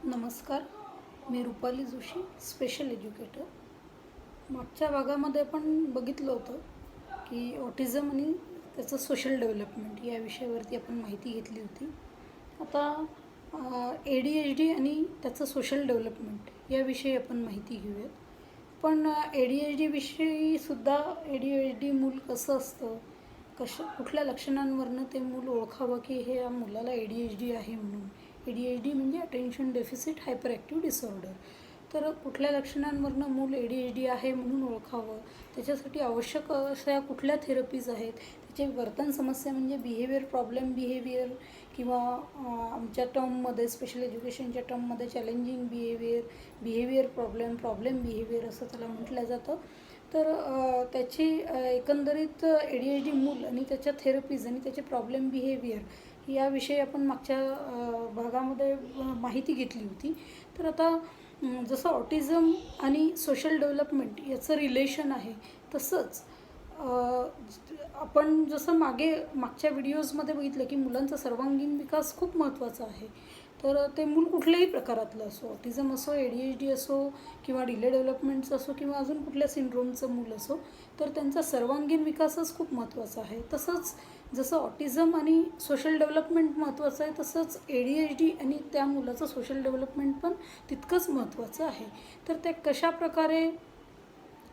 नमस्कार. मी Rupali Joshi, special educator. मागच्या भागामध्ये आपण बघितलं होतं की ऑटिझम आणि त्याचं सोशल डेव्हलपमेंट या विषयावरती आपण माहिती घेतली होती. आता ADHD आणि त्याचं सोशल डेव्हलपमेंट याविषयी आपण माहिती घेऊयात. पण ADHD विषयीसुद्धा ADHD मूल कसं असतं, कुठल्या लक्षणांवरनं ते मूल ओळखावं की हे या मुलाला ADHD आहे म्हणून. ADHD म्हणजे attention deficit hyper active disorder. तर कुठल्या लक्षणांवरनं मूल ADHD आहे म्हणून ओळखावं, त्याच्यासाठी आवश्यक अशा कुठल्या थेरपीज आहेत, त्याची वर्तन समस्या म्हणजे बिहेवियर किंवा आमच्या टर्ममध्ये स्पेशल एज्युकेशनच्या टर्ममध्ये चॅलेंजिंग बिहेवियर प्रॉब्लेम बिहेवियर असं त्याला म्हटलं जातं. तर त्याची एकंदरीत ADHD मूल आणि त्याच्या थेरपीज आणि त्याचे प्रॉब्लेम बिहेवियर याविषयी आपण मागच्या भागामध्ये माहिती घेतली होती. तर आता जसं ऑटिझम आणि सोशल डेव्हलपमेंट याचं रिलेशन आहे, तसंच आपण जसं मागच्या व्हिडिओजमध्ये बघितलं की मुलांचा सर्वांगीण विकास खूप महत्त्वाचा आहे. तर ते मूल कुठल्याही प्रकारातलं असो, ऑटिझम असो, ADHD असो किंवा डिले डेव्हलपमेंटचं असो किंवा अजून कुठल्या सिंड्रोमचं मूल असो, तर त्यांचा सर्वांगीण विकासच खूप महत्त्वाचा आहे. तसंच जसं ऑटिझम आणि सोशल डेव्हलपमेंट महत्त्वाचं आहे, तसंच ADHD आणि त्या मुलाचं सोशल डेव्हलपमेंट पण तितकंच महत्त्वाचं आहे. तर ते कशाप्रकारे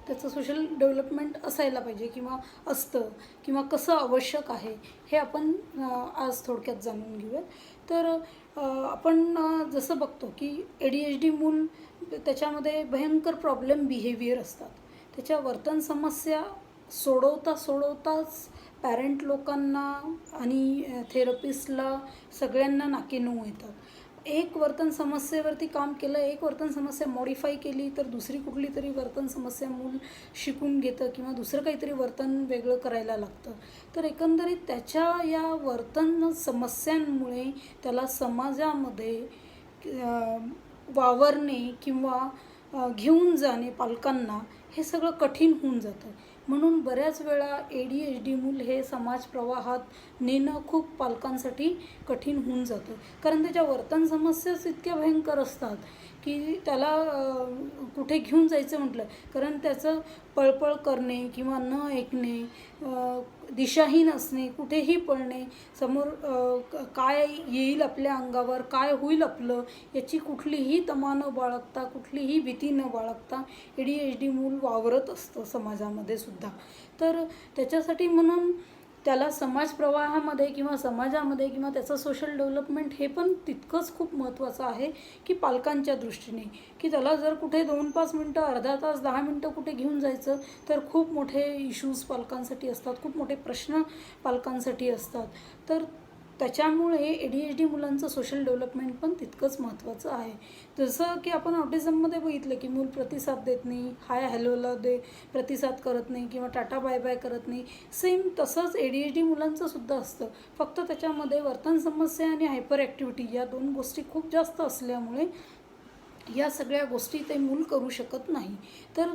त्याचं सोशल डेव्हलपमेंट असायला पाहिजे किंवा असतं किंवा कसं आवश्यक आहे, हे आपण आज थोडक्यात जाणून घेऊयात. तर आपण जसं बघतो की ADHD मूल त्याच्यामध्ये भयंकर प्रॉब्लेम बिहेवियर असतात. त्याच्या वर्तन समस्या सोडवताच पॅरेंट लोकांना आणि थेरपिस्टला सगळ्यांना नाकीनऊ येतात. एक वर्तन समस्येवरती काम केलं, एक वर्तन समस्या मॉडिफाय केली तर दुसरी कुठली तरी वर्तन समस्या मूल शिकून घेतं किंवा दुसरं काहीतरी वर्तन वेगळं करायला लागतं. तर एकंदरीत त्याच्या या वर्तन समस्यांमुळे त्याला समाजामध्ये वावरणे किंवा घेऊन जाणे पालकांना हे सगळं कठीण होऊन जातं. म्हणून बऱ्याच वेळा ADHD मूल हे समाज प्रवाहात नेणं खूप पालकांसाठी कठीण होऊन जातं. कारण त्याच्या वर्तन समस्याच इतक्या भयंकर असतात की त्याला कुठे घेऊन जायचं म्हटलं, कारण त्याचं पळपळ करणे किंवा न ऐकणे, दिशाहीन असणे, कुठेही पळणे, समोर काय येईल आपल्या अंगावर, काय होईल आपलं, याची कुठलीही तमा न बाळगता, कुठलीही भीती न बाळगता ADHD मूल वावरत असतं समाजामध्ये सुद्धा. तर त्याच्यासाठी म्हणून त्याला समाज प्रवाहामध्ये किंवा समाजामध्ये किंवा त्याचं सोशल डेव्हलपमेंट हे पण तितकंच खूप महत्त्वाचं आहे की पालकांच्या दृष्टीने, की त्याला जर कुठे 2-5 मिनटं, अर्धा तास, 10 मिनटं कुठे घेऊन जायचं तर खूप मोठे इश्यूज पालकांसाठी असतात, खूप मोठे प्रश्न पालकांसाठी असतात. तर त्याच्यामुळे ADHD मुलांचं सोशल डेव्हलपमेंट पण तितकंच महत्त्वाचं आहे. जसं की आपण ऑटिझममध्ये बघितलं की मूल प्रतिसाद देत नाही, हाय हॅलोला प्रतिसाद करत नाही किंवा टाटा बाय बाय करत नाही. सेम तसंच ADHD मुलांचं सुद्धा असतं, फक्त त्याच्यामध्ये वर्तन समस्या आणि हायपर ॲक्टिव्हिटी या 2 गोष्टी खूप जास्त असल्यामुळे या सगळ्या गोष्टी ते मूल करू शकत नाही. तर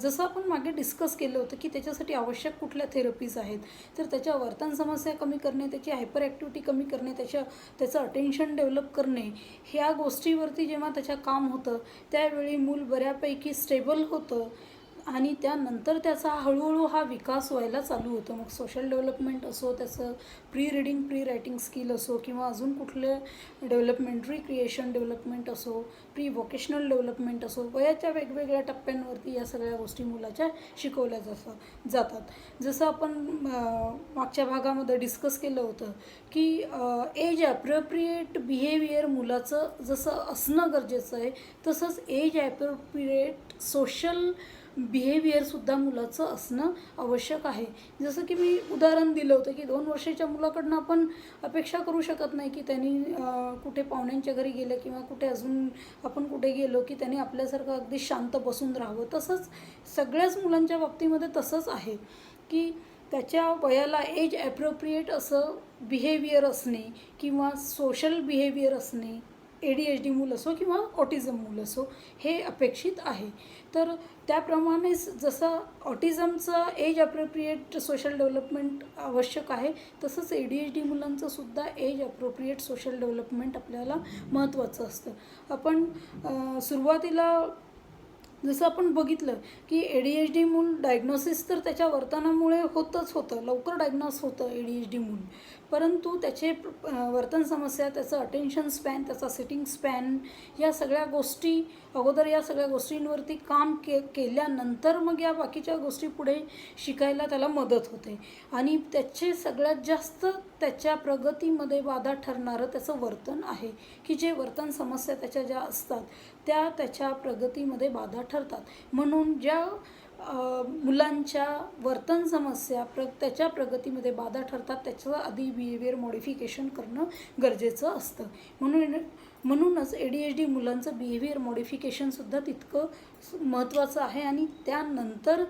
जसं आपण मागे डिस्कस केलं होतं की त्याच्यासाठी आवश्यक कुठल्या थेरपीज आहेत, तर त्याच्या वर्तन समस्या कमी करणे, त्याची हायपर ॲक्टिव्हिटी कमी करणे, त्याचं अटेन्शन डेव्हलप करणे, ह्या गोष्टीवरती जेव्हा त्याच्या काम होतं त्यावेळी मूल बऱ्यापैकी स्टेबल होतं आणि त्यानंतर त्याचा हळूहळू हा विकास व्हायला चालू होतो. मग सोशल डेव्हलपमेंट असो, त्याचं pre reading pre writing skill असो किंवा अजून कुठले डेव्हलपमेंट, रिक्रिएशन डेव्हलपमेंट असो, प्री व्होकेशनल डेव्हलपमेंट असो, वयाच्या वेगवेगळ्या टप्प्यांवरती या सगळ्या गोष्टी मुलाच्या शिकवल्या जातात. जसं आपण मागच्या भागामध्ये डिस्कस केलं होतं की एज ॲप्रोप्रिएट बिहेवियर मुलाचं जसं असणं गरजेचं आहे, तसंच एज ॲप्रोप्रिएट सोशल बिहेवियरसुद्धा मुलाचं असणं आवश्यक आहे. जसं की मी उदाहरण दिलं होतं की 2 वर्षाच्या मुलाकडनं आपण अपेक्षा करू शकत नाही की त्यांनी कुठे पाहुण्यांच्या घरी गेलं किंवा कुठे अजून आपण कुठे गेलो की त्यांनी आपल्यासारखं अगदी शांत बसून राहावं. तसंच सगळ्याच मुलांच्या बाबतीमध्ये तसंच आहे की त्याच्या वयाला एज ॲप्रोप्रिएट असं बिहेवियर असणे किंवा सोशल बिहेवियर असणे ADHD मूल असो किंवा ऑटिझम मूल असो हे अपेक्षित आहे. तर त्याप्रमाणेच जसं ऑटिझमचं एज अप्रोप्रिएट सोशल डेव्हलपमेंट आवश्यक आहे, तसंच ADHD मुलांचं सुद्धा एज अप्रोप्रिएट सोशल डेव्हलपमेंट आपल्याला महत्त्वाचं असतं. आपण सुरुवातीला जसं आपण बघितलं की ADHD मूल डायग्नोसिस तर त्याच्या वर्तनामुळे होतं, लवकर डायग्नोस होतं ADHD मूल, परंतु त्याचे वर्तन समस्या, त्याचं अटेन्शन स्पॅन, त्याचा सिटिंग स्पॅन, या सगळ्या गोष्टी अगोदर या सगळ्या गोष्टींवरती काम केल्यानंतर मग या बाकीच्या गोष्टी पुढे शिकायला त्याला मदत होते. आणि त्याचे सगळ्यात जास्त त्याच्या प्रगतीमध्ये बाधा ठरणारं त्याचं वर्तन आहे, की जे वर्तन समस्या त्याच्या ज्या असतात त्या त्याच्या प्रगतीमध्ये बाधा ठरतात. म्हणून ज्या मुलांच्या वर्तन समस्या त्याच्या प्रगतीमध्ये बाधा ठरतात त्याचं आधी बिहेवियर मॉडिफिकेशन करणं गरजेचं असतं. म्हणूनच ADHD मुलांचं बिहेवियर मॉडिफिकेशनसुद्धा तितकं महत्त्वाचं आहे. आणि त्यानंतर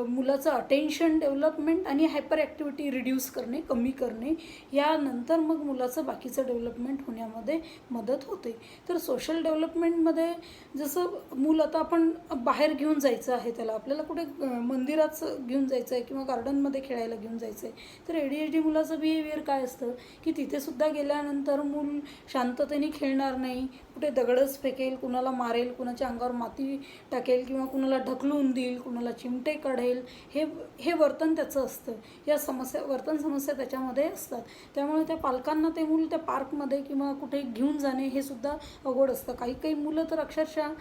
मुलाचं अटेन्शन डेव्हलपमेंट आणि हायपर ॲक्टिव्हिटी रिड्यूस करणे, कमी करणे, यानंतर मग मुलाचं बाकीचं डेव्हलपमेंट होण्यामध्ये मदत होते. तर सोशल डेव्हलपमेंटमध्ये जसं मूल आता आपण बाहेर घेऊन जायचं आहे, त्याला आपल्याला कुठे मंदिरात घेऊन जायचं आहे किंवा गार्डनमध्ये खेळायला घेऊन जायचं आहे, तर ADHD मुलाचं बिहेवियर काय असतं की तिथेसुद्धा गेल्यानंतर मूल शांततेने खेळणार नाही, कुठे दगडच फेकेल, कुणाला मारेल, कुणाच्या अंगावर माती टाकेल किंवा कुणाला ढकलून देईल, कुणाला चिमटे काढेल, हे वर्तन त्याचं असतं. या वर्तन समस्या त्याच्यामध्ये असतात. त्यामुळे त्या पालकांना ते मूल त्या पार्कमध्ये किंवा कुठे घेऊन जाणे हे सुद्धा अवघड असतं. काही मुलं तर अक्षरशः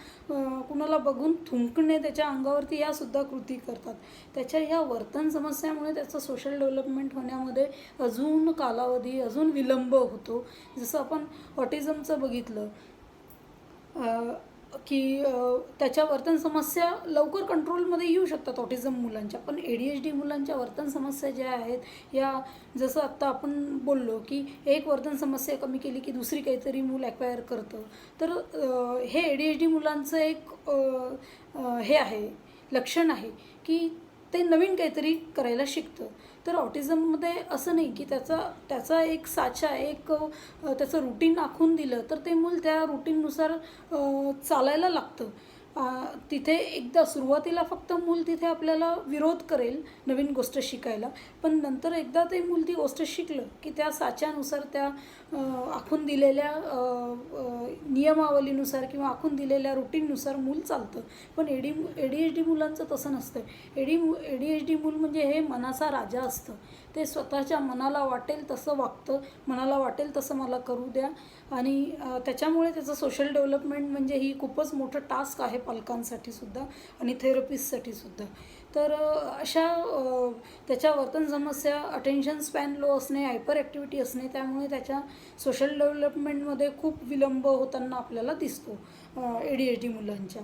कुणाला बघून थुंकणे त्याच्या अंगावरती यासुद्धा कृती करतात. त्याच्या ह्या वर्तन समस्यामुळे त्याचं सोशल डेव्हलपमेंट होण्यामध्ये अजून कालावधी, अजून विलंब होतो. जसं आपण ऑटिझमचं बघितलं की त्याच्या वर्तन समस्या लवकर कंट्रोलमध्ये येऊ शकतात ऑटिझम मुलांच्या, पण ADHD मुलांच्या वर्तन समस्या ज्या आहेत या जसं आत्ता आपण बोललो की एक वर्तन समस्या कमी केली की दुसरी काहीतरी मूल ॲक्वायर करतं. तर हे ADHD मुलांचं एक हे आहे, लक्षण आहे की ते नवीन काहीतरी करायला शिकतं. तर ऑटिझममध्ये असं नाही की त्याचा एक साचा, एक त्याचं रुटीन आखून दिलं तर ते मूल त्या रुटीननुसार चालायला लागतं. तिथे एकदा सुरुवातीला फक्त मूल तिथे आपल्याला विरोध करेल नवीन गोष्ट शिकायला, पण नंतर एकदा ते मूल ती गोष्ट शिकलं की त्या साच्यानुसार, त्या आखून दिलेल्या नियमावलीनुसार किंवा आखून दिलेल्या रुटीननुसार मूल चालतं. पण ADHD मुलांचं तसं नसतं. ADHD मूल म्हणजे हे मनाचा राजा असतं. ते स्वतःच्या मनाला वाटेल तसं वागतं, मनाला वाटेल तसं मला करू द्या. आणि त्याच्यामुळे त्याचं सोशल डेव्हलपमेंट म्हणजे ही खूपच मोठं टास्क आहे पालकांसाठी सुद्धा आणि थेरपिस्टसाठी सुद्धा. तर अशा त्याच्या वर्तन समस्या, अटेन्शन स्पॅन लो असणे, हायपर ॲक्टिव्हिटी असणे, त्यामुळे त्याच्या सोशल डेव्हलपमेंटमध्ये खूप विलंब होताना आपल्याला दिसतो ADHD मुलांच्या.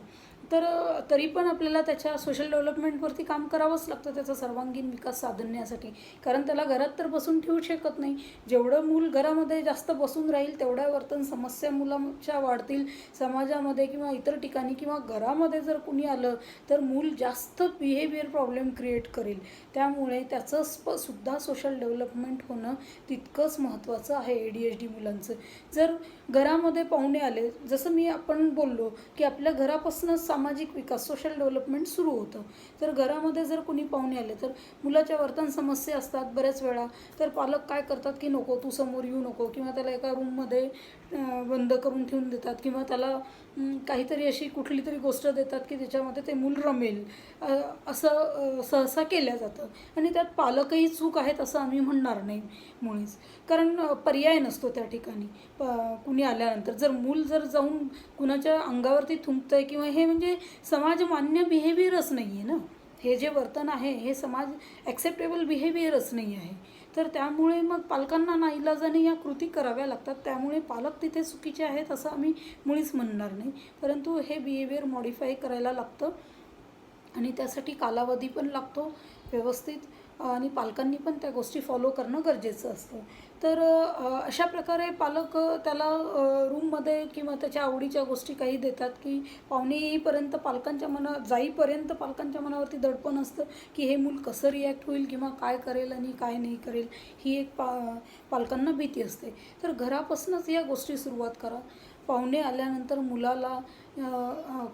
तर तरी पण आपल्याला त्याच्या सोशल डेव्हलपमेंटवरती काम करावंच लागतं त्याचा सर्वांगीण विकास साधण्यासाठी, कारण त्याला घरात तर बसून ठेवू शकत नाही. जेवढं मूल घरामध्ये जास्त बसून राहील तेवढ्या वर्तन समस्या मुलाच्या वाढतील. समाजामध्ये किंवा इतर ठिकाणी किंवा घरामध्ये जर कुणी आलं तर मूल जास्त बिहेवियर प्रॉब्लेम क्रिएट करेल. त्यामुळे त्याचं सुद्धा सोशल डेव्हलपमेंट होणं तितकंच महत्त्वाचं आहे ADHD मुलांचं. जर घरामध्ये पाहुणे आले, जसं आपण बोललो की आपल्या घरापासूनच सामाजिक विकास, सोशल डेव्हलपमेंट सुरू होतं. तर घरामध्ये जर कुणी पाहुणे आले तर मुलाच्या वर्तन समस्या असतात बऱ्याच वेळा. तर पालक काय करतात की नको, तू समोर येऊ नको, किंवा त्याला एका रूममध्ये बंद करून ठेवून देतात, किंवा त्याला काहीतरी अशी कुठली तरी गोष्ट देतात की त्याच्यामध्ये ते मूल रमेल, असं सहसा केलं जातं. आणि त्यात पालकही चूक आहेत असं आम्ही म्हणणार नाही मुळीच, कारण पर्याय नसतो त्या ठिकाणी. कुणी आल्यानंतर जर मूल जाऊन कुणाच्या अंगावरती थुंकतं आहे किंवा हे म्हणजे समाजमान्य बिहेवियरच नाही आहे ना, हे जे वर्तन आहे हे समाज ॲक्सेप्टेबल बिहेवियरच नाही आहे. तर त्यामुळे मग पालकांना नाईलाजाने या कृती कराव्या लागतात. त्यामुळे पालक तिथे चुकीचे आहेत असं आम्ही मुळीच म्हणणार नाही, परंतु हे बिहेवियर मॉडिफाय करायला लागतं आणि त्यासाठी कालावधी पण लागतो व्यवस्थित, आणि पालकांनी पण त्या गोष्टी फॉलो करणं गरजेचं असतं. तर अशा प्रकारे पालक त्याला रूममध्ये किंवा त्याच्या आवडीच्या गोष्टी काही देतात की पाहुणे येईपर्यंत जाईपर्यंत पालकांच्या मनावरती दडपण असतं की हे मूल कसं रिॲक्ट होईल किंवा काय करेल आणि काय नाही करेल, ही एक पालकांना भीती असते. तर घरापासूनच या गोष्टी सुरुवात करा. पाहुणे आल्यानंतर मुलाला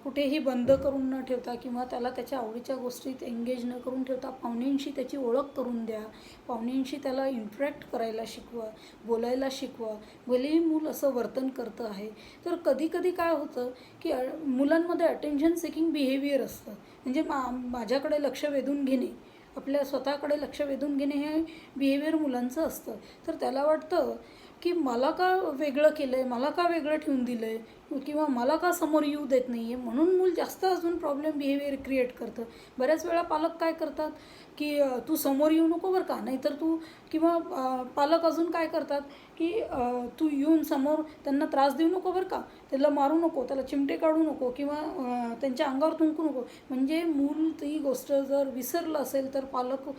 कुठेही बंद करून न ठेवता किंवा त्याला त्याच्या आवडीच्या गोष्टीत एंगेज न करून ठेवता पाहुण्यांशी त्याची ओळख करून द्या. पाहुण्यांशी त्याला इंटरॅक्ट करायला शिकवा, बोलायला शिकवा. भलेही मूल असं वर्तन करतं आहे तर कधी कधी काय होतं की मुलांमध्ये अटेन्शन सेकिंग बिहेवियर असतं. म्हणजे माझ्याकडे लक्ष वेधून घेणे, आपल्या स्वतःकडे लक्ष वेधून घेणे हे बिहेवियर मुलांचं असतं. तर त्याला वाटतं की मला का वेगळं केलं आहे, मला का वेगळं ठेवून दिलं आहे किंवा मला का समोर येऊ देत नाही आहे, म्हणून मूल जास्त अजून प्रॉब्लेम बिहेवियर क्रिएट करतं. बऱ्याच वेळा पालक काय करतात की तू समोर येऊ नको बरं का, नाहीतर तू किंवा पालक अजून काय करतात की तू येऊन समोर त्यांना त्रास देऊ नको बरं का, त्याला मारू नको, त्याला चिमटे काढू नको किंवा त्यांच्या अंगावर थुंकू नको. म्हणजे मूल ती गोष्ट जर विसरलं असेल तर पालक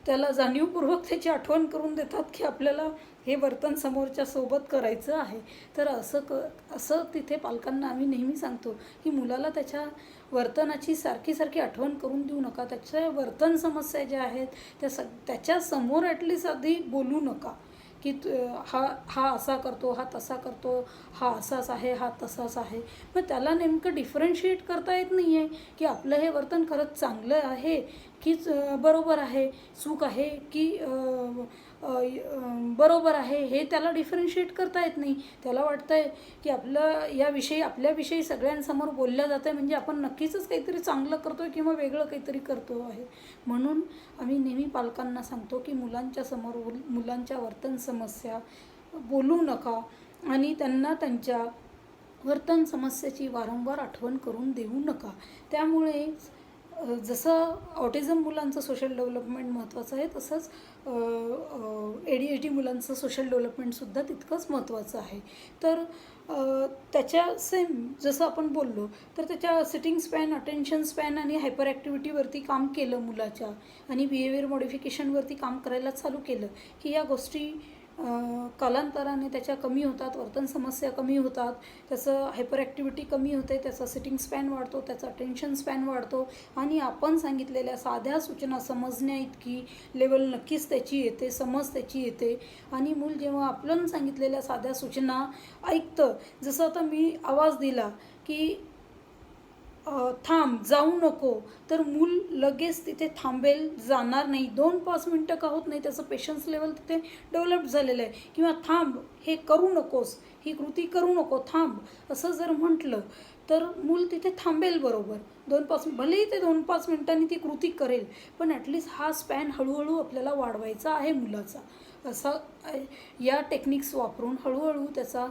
त्याला जाणीवपूर्वक त्याची आठवण करून देतात की आपल्याला हे वर्तन समोरच्या सोबत करायचं आहे. तर असं तिथे पालकांना आम्ही नेहमी सांगतो की मुलाला त्याच्या वर्तनाची सारखी आठवण करून देऊ नका. त्याच्या वर्तन समस्या ज्या आहेत त्याच्यासमोर ॲटलिस्ट आधी बोलू नका की हा असा करतो, हा तसा करतो, हा असाच आहे, हा तसाच आहे. मग त्याला नेमकं डिफरन्शिएट करता येत नाही आहे की आपलं हे वर्तन खरंच चांगलं आहे की बरोबर आहे, चूक आहे की बरोबर आहे, हे त्याला डिफरन्शिएट करता येत नाही. त्याला वाटतं आहे की आपल्याविषयी सगळ्यांसमोर बोलल्या जातं आहे म्हणजे आपण नक्कीच काहीतरी चांगलं करतो आहे किंवा वेगळं काहीतरी करतो आहे. म्हणून आम्ही नेहमी पालकांना सांगतो की मुलांच्या समोर मुलांच्या वर्तन समस्या बोलू नका आणि त्यांना त्यांच्या वर्तन समस्येची वारंवार आठवण करून देऊ नका. त्यामुळे जसं ऑटिझम मुलांचं सोशल डेव्हलपमेंट महत्त्वाचं आहे तसंच ADHD मुलांचं सोशल डेव्हलपमेंटसुद्धा तितकंच महत्त्वाचं आहे. तर त्याच्या सेम जसं आपण बोललो तर त्याच्या सिटिंग स्पॅन, अटेन्शन स्पॅन आणि हायपर ॲक्टिव्हिटीवरती काम केलं मुलाच्या आणि बिहेवियर मॉडिफिकेशनवरती काम करायला चालू केलं की या गोष्टी कालांतराने त्याच्या कमी होतात, वर्तन समस्या कमी होतात, त्याचं हायपर ॲक्टिव्हिटी कमी होते, त्याचा सिटिंग स्पॅन वाढतो, त्याचा अटेन्शन स्पॅन वाढतो आणि आपण सांगितलेल्या साध्या सूचना समजण्या इतकी लेवल नक्कीच त्याची येते, समज त्याची येते. आणि मूल जेव्हा आपण सांगितलेल्या साध्या सूचना ऐकतं, जसं आता मी आवाज दिला की थांब, जाऊ नको, तर मूल लगेच तिथे थांबेल, जाणार नाही. 2-5 मिनटं का होत नाही, त्याचं पेशन्स लेवल तिथे डेव्हलप झालेलं आहे. किंवा थांब, हे करू नकोस, ही कृती करू नको, थांब, असं जर म्हटलं तर मूल तिथे थांबेल बरोबर. 2-5 भलेही ते 2-5 मिनटांनी ती कृती करेल, पण ॲटलिस्ट हा स्पॅन हळूहळू आपल्याला वाढवायचा आहे मुलाचा. असा या टेक्निक्स वापरून हळूहळू त्याचा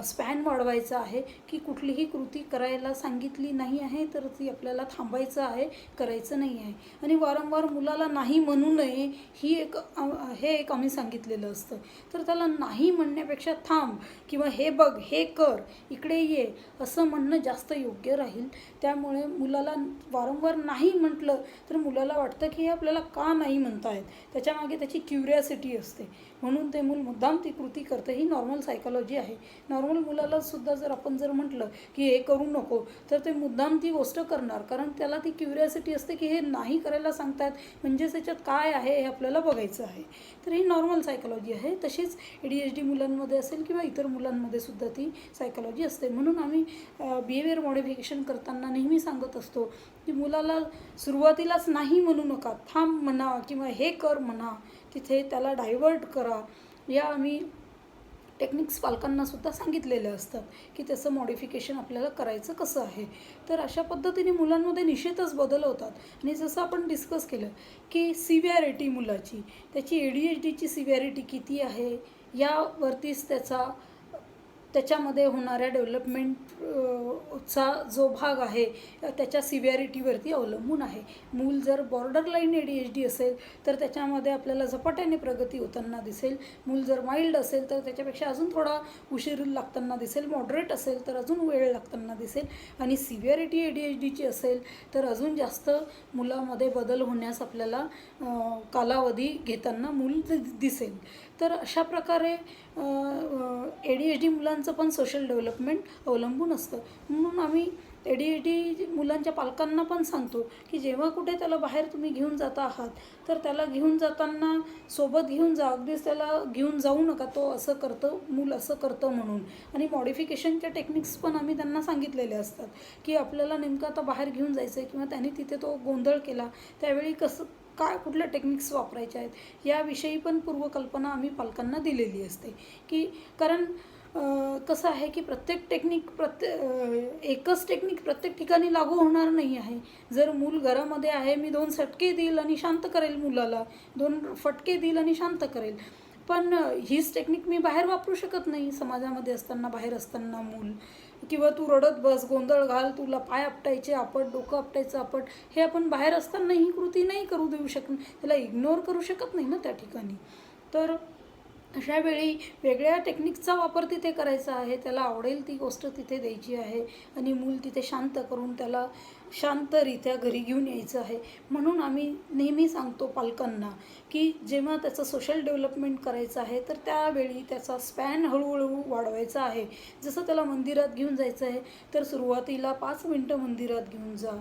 स्पॅन वाढवायचा आहे की कुठलीही कृती करायला सांगितली नाही आहे तर ती आपल्याला थांबायचं आहे, करायचं नाही आहे. आणि वारंवार मुलाला नाही म्हणू नये हे एक आम्ही सांगितलेलं असतं. तर त्याला नाही म्हणण्यापेक्षा थांब किंवा हे बघ, हे कर, इकडे ये, असं म्हणणं जास्त योग्य राहील. त्यामुळे मुलाला वारंवार नाही म्हटलं तर मुलाला वाटतं की हे आपल्याला का नाही म्हणतायत, त्याच्यामागे त्याची क्युरियासिटी असते, म्हणून ते मूल मुद्दाम ती कृती करतं. ही नॉर्मल सायकॉलॉजी आहे. नॉर्मल मुलाला सुद्धा जर आपण म्हटलं की हे करू नको तर ते मुद्दाम ती गोष्ट करणार, कारण त्याला ती क्युरियासिटी असते की हे नाही करायला सांगतात म्हणजेच त्याच्यात काय आहे हे आपल्याला बघायचं आहे. तर ही नॉर्मल सायकॉलॉजी आहे. तशीच ADHD मुलांमध्ये असेल किंवा इतर मुलांमध्ये सुद्धा ती सायकॉलॉजी असते. म्हणून आम्ही बिहेवियर मॉडिफिकेशन करताना नेहमी सांगत असतो की मुलाला सुरुवातीलाच नाही म्हणू नका, थांब म्हणा किंवा हे कर म्हणा, तिथे त्याला डायव्हर्ट करा. या आम्ही टेक्निक्स पालकांनासुद्धा सांगितलेले असतात की त्याचं मॉडिफिकेशन आपल्याला करायचं कसं आहे. तर अशा पद्धतीने मुलांमध्ये निश्चितच बदल होतात. आणि जसं आपण डिस्कस केलं की सिव्हिॲरिटी मुलाची, त्याची ADHDची सिव्हिॲरिटी किती आहे यावरतीच त्याचा त्याच्यामध्ये होणाऱ्या डेव्हलपमेंटचा जो भाग आहे त्याच्या सिव्हिअरिटीवरती अवलंबून आहे. मूल जर बॉर्डरलाईन ADHD असेल तर त्याच्यामध्ये आपल्याला झपाट्याने प्रगती होताना दिसेल. मूल जर माइल्ड असेल तर त्याच्यापेक्षा अजून थोडा उशीर लागताना दिसेल. मॉडरेट असेल तर अजून वेळ लागताना दिसेल. आणि सिव्हिअरिटी ADHDची असेल तर अजून जास्त मुलामध्ये बदल होण्यास आपल्याला कालावधी घेताना मूल दिसेल. तर अशा प्रकारे ADHD मुलांचं पण सोशल डेव्हलपमेंट अवलंबून असतं. म्हणून आम्ही ADHD मुलांच्या पालकांना पण सांगतो की जेव्हा कुठे त्याला बाहेर तुम्ही घेऊन जाता आहात तर त्याला घेऊन जाताना सोबत घेऊन जा. अगदीच त्याला घेऊन जाऊ नका तो असं करतं, मूल असं करतं म्हणून. आणि मॉडिफिकेशनच्या टेक्निक्स पण आम्ही त्यांना सांगितलेले असतात की आपल्याला नेमकं आता बाहेर घेऊन जायचं आहे किंवा त्याने तिथे तो गोंधळ केला त्यावेळी काय कुठल्या टेक्निक्स वापरायच्या आहेत याविषयी पण पूर्वकल्पना आम्ही पालकांना दिलेली असते. की कारण कसं आहे की प्रत्येक टेक्निक एकच टेक्निक प्रत्येक ठिकाणी लागू होणार नाही आहे. जर मूल घरामध्ये आहे, मी 2 सटके देईल आणि शांत करेल मुलाला, 2 फटके देईल आणि शांत करेल, पण हीच टेक्निक मी बाहेर वापरू शकत नाही. समाजामध्ये असताना, बाहेर असताना मूल किंवा तू रडत बस, गोंधळ घाल, तुला पाय आपटायचे आपट, डोकं आपटायचं आपट, हे आपण बाहेर असताना ही कृती नाही करू देऊ शकत, त्याला इग्नोर करू शकत नाही ना त्या ठिकाणी. तर अशा वेळी वेगळ्या टेक्निकचा वापर तिथे करायचा आहे. त्याला आवडेल ती गोष्ट तिथे द्यायची आहे आणि मूल तिथे शांत करून त्याला शांतरित्या घरी घेऊन यायचं आहे. म्हणून आम्ही नेहमी सांगतो पालकांना की जेव्हा त्याचं सोशल डेव्हलपमेंट करायचं आहे तर त्यावेळी त्याचा स्पॅन हळूहळू वाढवायचा आहे. जसं त्याला मंदिरात घेऊन जायचं आहे तर सुरुवातीला 5 मिनटं मंदिरात घेऊन जा,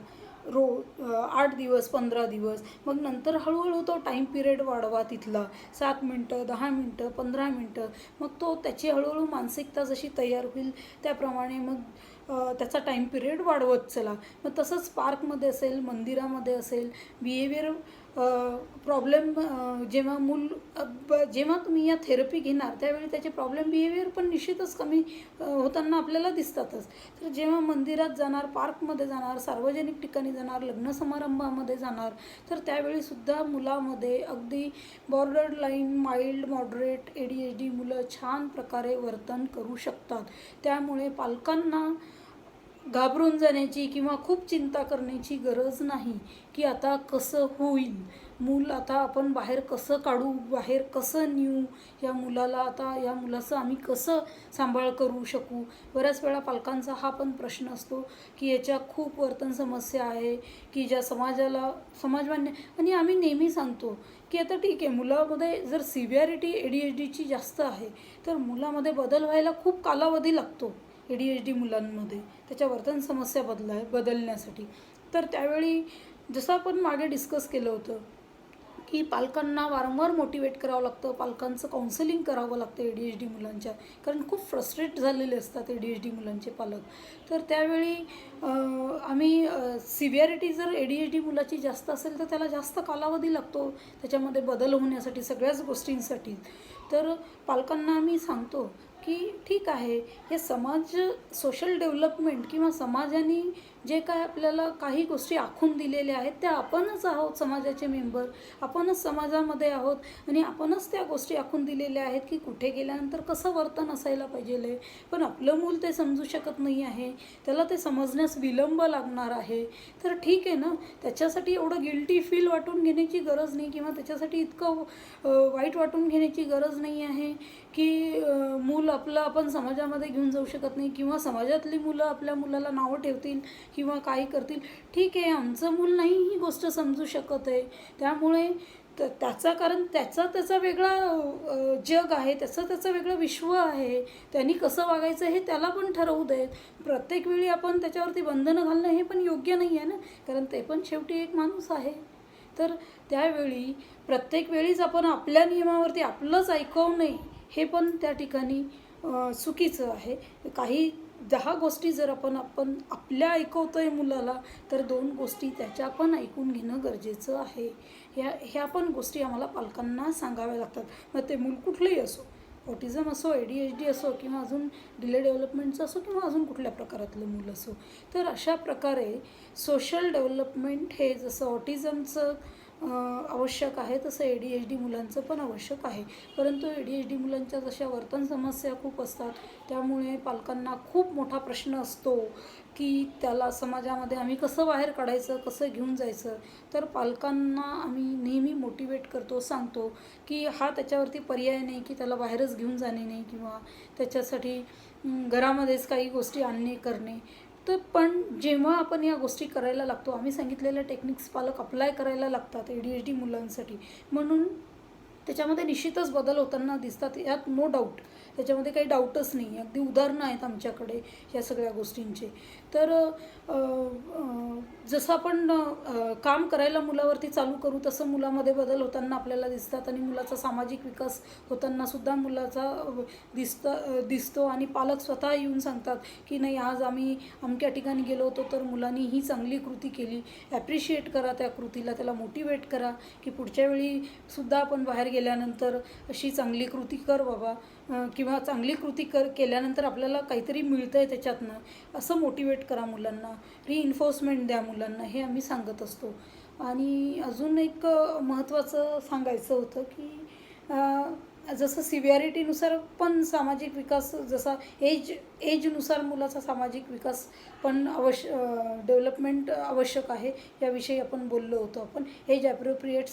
8 दिवस, 15 दिवस, मग नंतर हळूहळू तो टाईम पिरियड वाढवा तिथला, 7 मिनटं, 10 मिनटं, 15 मिनटं. मग तो त्याची हळूहळू मानसिकता जशी तयार होईल त्याप्रमाणे मग त्याचा टाईम पिरियड वाढवत चला. मग तसंच पार्कमध्ये असेल, मंदिरामध्ये असेल, बिहेवियर प्रॉब्लेम जेव्हा तुम्ही या थेरपी घेणार त्यावेळी त्याचे प्रॉब्लेम बिहेवियर पण निश्चितच कमी होताना आपल्याला दिसतातच. तर जेव्हा मंदिरात जाणार, पार्कमध्ये जाणार, सार्वजनिक ठिकाणी जाणार, लग्न समारंभामध्ये जाणार तर त्यावेळीसुद्धा मुलामध्ये अगदी बॉर्डरलाईन, माइल्ड, मॉडरेट ADHD मुलं छान प्रकारे वर्तन करू शकतात. त्यामुळे पालकांना घाबरून जाण्याची किंवा खूप चिंता करण्याची गरज नाही की आता कसं होईल, मूल आता आपण बाहेर कसं काढू, बाहेर कसं नेऊ, या मुलाचं आम्ही कसं सांभाळ करू शकू. बऱ्याच वेळा पालकांचा हा पण प्रश्न असतो की याच्या खूप वर्तन समस्या आहे की ज्या समाजमान्य. आणि आम्ही नेहमी सांगतो की आता ठीक आहे, मुलामध्ये जर सिव्हिअरिटी ADHDची जास्त आहे तर मुलामध्ये बदल व्हायला खूप कालावधी लागतो. ADHD मुलांमध्ये त्याच्या वर्तन समस्या बदलण्यासाठी. तर त्यावेळी जसं आपण मागे डिस्कस केलं होतं की पालकांना वारंवार मोटिवेट करावं लागतं, पालकांचं काउन्सिलिंग करावं लागतं ADHD मुलांच्या, कारण खूप फ्रस्ट्रेट झालेले असतात ADHD मुलांचे पालक. तर त्यावेळी आम्ही सिव्हिअरिटी जर ADHD मुलाची जास्त असेल तर त्याला जास्त कालावधी लागतो त्याच्यामध्ये बदल होण्यासाठी, सगळ्याच गोष्टींसाठी. तर पालकांना आम्ही सांगतो की ठीक आहे, हे सोशल डेव्हलपमेंट किंवा समाजाने जे काय आपल्याला काही गोष्टी आखून दिलेल्या आहेत त्या आपणच आहोत, समाजाचे मेंबर आपणच समाजामध्ये आहोत आणि आपणच त्या गोष्टी आखून दिलेल्या आहेत की कुठे गेल्यानंतर कसं वर्तन असायला पाहिजे. पण आपलं मूल ते समजू शकत नाही आहे, त्याला ते समजण्यास विलंब लागणार आहे. तर ठीक आहे ना, त्याच्यासाठी एवढं गिल्टी फील वाटून घेण्याची गरज नाही किंवा त्याच्यासाठी इतकं वाईट वाटून घेण्याची गरज नाही आहे की मूल आपलं आपण समाजामध्ये घेऊन जाऊ शकत नाही किंवा समाजातली मुलं आपल्या मुलाला नावं ठेवतील किंवा काही करतील. ठीक आहे, आमचं मूल नाही ही गोष्ट समजू शकत आहे, त्यामुळे कारण त्याचा वेगळा जग आहे, त्याचं वेगळं विश्व आहे, त्यांनी कसं वागायचं हे त्याला पण ठरवू देत. प्रत्येक वेळी आपण त्याच्यावरती बंधनं घालणं हे पण योग्य नाही आहे ना, कारण ते पण शेवटी एक माणूस आहे. तर त्यावेळी प्रत्येक वेळीच आपण आपल्या नियमावरती आपलंच ऐकवू नये हे पण त्या ठिकाणी चुकीचं आहे. काही 10 गोष्टी जर आपण आपल्या ऐकवतोय मुलाला तर 2 गोष्टी त्याच्या पण ऐकून घेणं गरजेचं आहे. ह्या पण गोष्टी आम्हाला पालकांना सांगाव्या लागतात. मग ते मूल कुठलंही असो, ऑटिझम असो, ADHD असो किंवा अजून डिले डेव्हलपमेंटचं असो किंवा अजून कुठल्या प्रकारातलं मूल असो. तर अशा प्रकारे सोशल डेव्हलपमेंट हे जसं ऑटिझमचं आवश्यक आहे तसं ADHD मुलांचं पण आवश्यक आहे. परंतु ADHD मुलांच्या जशा वर्तन समस्या खूप असतात, त्यामुळे पालकांना खूप मोठा प्रश्न असतो की त्याला समाजामध्ये आम्ही कसं बाहेर काढायचं, कसं घेऊन जायचं. तर पालकांना आम्ही नेहमी मोटिवेट करतो, सांगतो की हा त्याच्यावरती पर्याय नाही की त्याला बाहेरच घेऊन जाणे नाही किंवा त्याच्यासाठी घरामध्येच काही गोष्टी आणणे करणे. तर पण जेव्हा आपण या गोष्टी करायला लागतो, आम्ही सांगितलेल्या टेक्निक्स पालक अप्लाय करायला लागतात ADHD मुलांसाठी, म्हणून त्याच्यामध्ये निश्चितच बदल होताना दिसतात, यात नो डाऊट. त्याच्यामध्ये काही डाऊटच नाही. अगदी उदाहरणं आहेत आमच्याकडे या सगळ्या गोष्टींचे. तर जसं आपण काम करायला मुलावरती चालू करू तसं मुलामध्ये बदल होताना आपल्याला दिसतात आणि मुलाचा सामाजिक विकास होतानासुद्धा मुलाचा दिसतो आणि पालक स्वतः येऊन सांगतात की नाही, आज आम्ही अमक्या ठिकाणी गेलो होतो तर मुलांनी ही चांगली कृती केली. ॲप्रिशिएट करा त्या कृतीला, त्याला मोटिवेट करा की पुढच्या वेळीसुद्धा आपण बाहेर गेल्यानंतर अशी चांगली कृती कर बाबा, किंवा चांगली कृती केल्यानंतर आपल्याला काहीतरी मिळतं आहे त्याच्यातनं, असं मोटिवेट करा मुलांना, रिइन्फोर्समेंट द्या मुलांना, हे आम्ही सांगत असतो. आणि अजून एक महत्त्वाचं सांगायचं होतं की जसं सिव्हिअरिटीनुसार पण सामाजिक विकास, जसा एजनुसार मुलाचा सामाजिक विकास पण डेव्हलपमेंट आवश्यक आहे, याविषयी आपण बोललो होतो. आपण एज ॲप्रोप्रिएट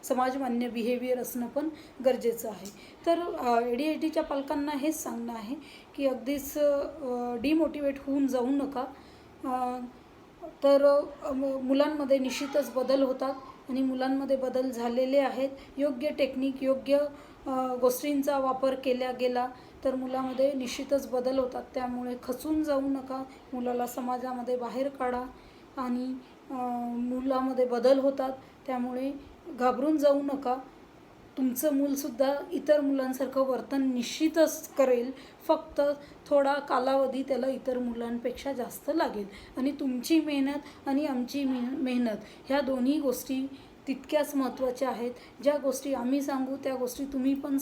समाजमान्य बिहेवियर असणं पण गरजेचं आहे. तर ADHDच्या पालकांना हेच सांगणं आहे की अगदीच डिमोटिवेट होऊन जाऊ नका. तर मुलांमध्ये निश्चितच बदल होतात आणि मुलांमध्ये बदल झालेले आहेत. योग्य टेक्निक, योग्य गोष्टींचा वापर केला गेला तर मुलामध्ये निश्चितच बदल होतात. त्यामुळे खचून जाऊ नका, मुलाला समाजामध्ये बाहेर काढा आणि मुलामध्ये बदल होतात, त्यामुळे घाबरून जाऊ नका. तुमचं मूलसुद्धा इतर मुलांसारखं वर्तन निश्चितच करेल, फक्त थोडा कालावधी त्याला इतर मुलांपेक्षा जास्त लागेल. आणि तुमची मेहनत आणि आमची मेहनत ह्या दोन्ही गोष्टी तितक्याच महत्त्वाच्या आहेत. ज्या गोष्टी आम्ही सांगू त्या गोष्टी तुम्ही पण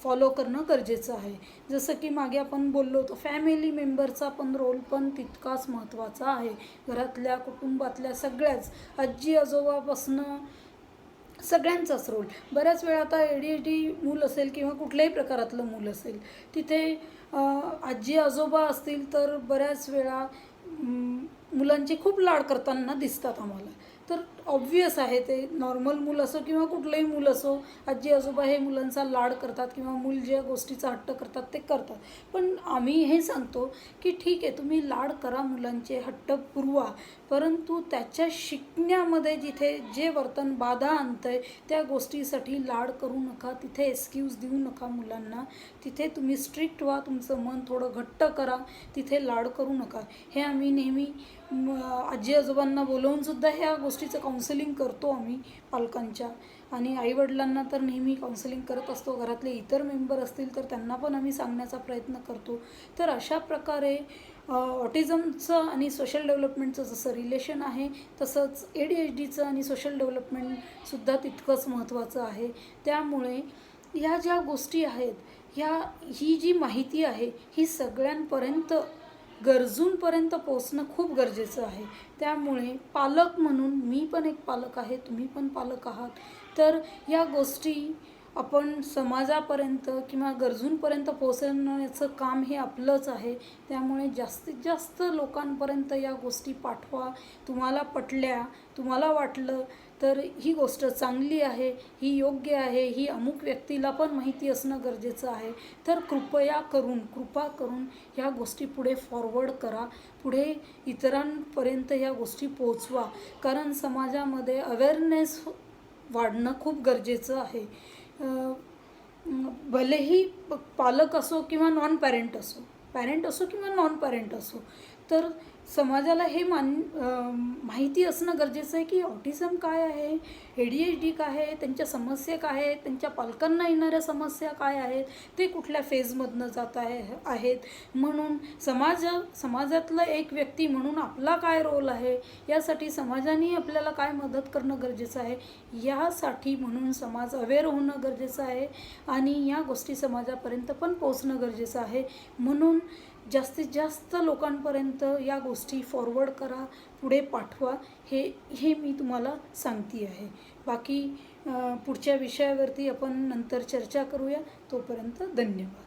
फॉलो करणं गरजेचं आहे. जसं की मागे आपण बोललो होतो, फॅमिली मेंबरचा पण रोल पण तितकाच महत्त्वाचा आहे. घरातल्या, कुटुंबातल्या सगळ्याच, आजी आजोबापासनं सगळ्यांचाच रोल. बऱ्याच वेळा आता ADHD मूल असेल किंवा कुठल्याही प्रकारातलं मूल असेल, तिथे आजी आजोबा असतील तर बऱ्याच वेळा मुलांचे खूप लाड करताना दिसतात आम्हाला. तर ऑब्व्हियस आहे, ते नॉर्मल मूल असो किंवा कुठलंही मूल असो, आजी आजोबा हे मुलांचा लाड करतात किंवा मूल ज्या गोष्टीचा हट्ट करतात ते करतात. पण आम्ही हे सांगतो की ठीक आहे, तुम्ही लाड करा, मुलांचे हट्ट पुरवा, परंतु त्याच्या शिकण्यामध्ये जिथे जे वर्तन बाधा आणतं आहे त्या गोष्टीसाठी लाड करू नका, तिथे एक्सक्यूज देऊ नका मुलांना. तिथे तुम्ही स्ट्रिक्ट व्हा, तुमचं मन थोडं घट्ट करा, तिथे लाड करू नका. हे आम्ही नेहमी आजी आजोबांना बोलवूनसुद्धा ह्या गोष्टीचं काउन्सिलिंग करतो आम्ही पालकांच्या. आणि आईवडिलांना तर नेहमी काउन्सिलिंग करत असतो. घरातले इतर मेंबर असतील तर त्यांना पण आम्ही सांगण्याचा प्रयत्न करतो. तर अशा प्रकारे ऑटिझमचं आणि सोशल डेव्हलपमेंटचं जसं रिलेशन आहे, तसंच ADHDचं आणि सोशल डेव्हलपमेंटसुद्धा तितकंच महत्त्वाचं आहे. त्यामुळे ह्या ज्या गोष्टी आहेत, ही जी माहिती आहे ही सगळ्यांपर्यंत, गरजूंपर्यंत पोचणं खूप गरजेचं आहे. त्यामुळे पालक म्हणून, मी पण एक पालक आहे, तुम्ही पण पालक आहात, तर या गोष्टी आपण समाजापर्यंत किंवा गरजूंपर्यंत पोचवण्याचं काम हे आपलंच आहे. त्यामुळे जास्तीत जास्त लोकांपर्यंत या गोष्टी पाठवा. तुम्हाला पटल्या, तुम्हाला वाटलं तर ही गोष्ट चांगली आहे, ही योग्य आहे, ही अमुक व्यक्तीला पण माहिती असणं गरजेचं आहे, तर कृपा करून ह्या गोष्टी पुढे फॉरवर्ड करा, पुढे इतरांपर्यंत ह्या गोष्टी पोचवा. कारण समाजामध्ये अवेअरनेस वाढणं खूप गरजेचं आहे. भलेही पालक असो किंवा नॉन पॅरेंट असो, पॅरेंट असो किंवा नॉन पॅरेंट असो, तर समाजाला हे माहिती असणं गरजेचं आहे की ऑटिझम काय आहे, ADHD काय आहे, त्यांच्या समस्या काय आहेत, त्यांच्या पालकांना येणाऱ्या समस्या काय आहेत, ते कुठल्या फेजमधनं जात आहेत. म्हणून समाजातलं एक व्यक्ती म्हणून आपला काय रोल आहे, यासाठी समाजाने आपल्याला काय मदत करणं गरजेचं आहे, यासाठी म्हणून समाज अवेअर होणं गरजेचं आहे आणि या गोष्टी समाजापर्यंत पण पोचणं गरजेचं आहे. म्हणून जास्तीत जास्त लोकांपर्यंत या गोष्टी फॉरवर्ड करा, पुढे पाठवा, हे मी तुम्हाला सांगते आहे. बाकी पुढच्या विषयावरती आपण नंतर चर्चा करूया. तोपर्यंत धन्यवाद.